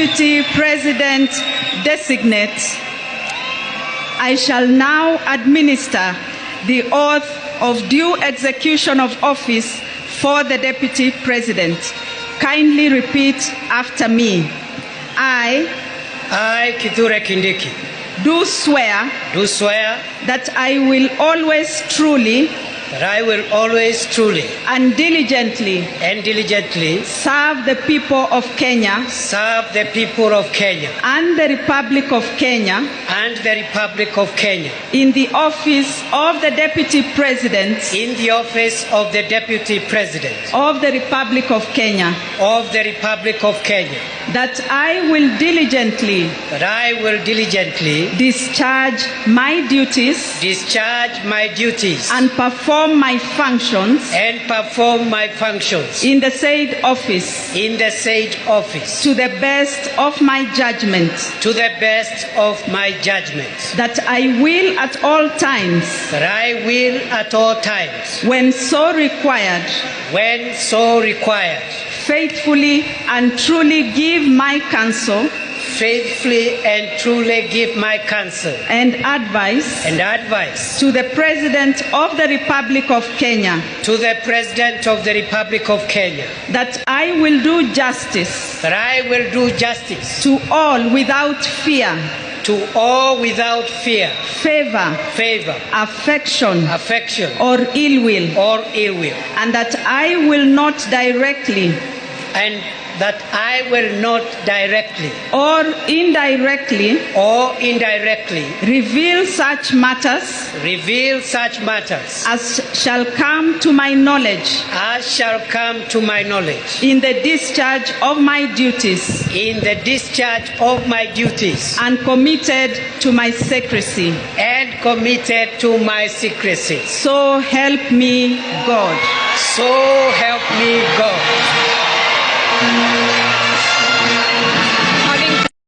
Deputy President-designate, I shall now administer the oath of due execution of office for the Deputy President. Kindly repeat after me. I, Kithure Kindiki, do swear that I will always truly and diligently serve the people of Kenya and the Republic of Kenya in the office of the Deputy President of the Republic of Kenya, that I will diligently discharge my duties and perform my functions in the said office to the best of my judgment, that I will at all times when so required faithfully and truly give my counsel and advice to the President of the Republic of Kenya, that I will do justice to all without fear, favor, affection, or ill will, and that I will not directly or indirectly reveal such matters as shall come to my knowledge in the discharge of my duties and committed to my secrecy. So help me God.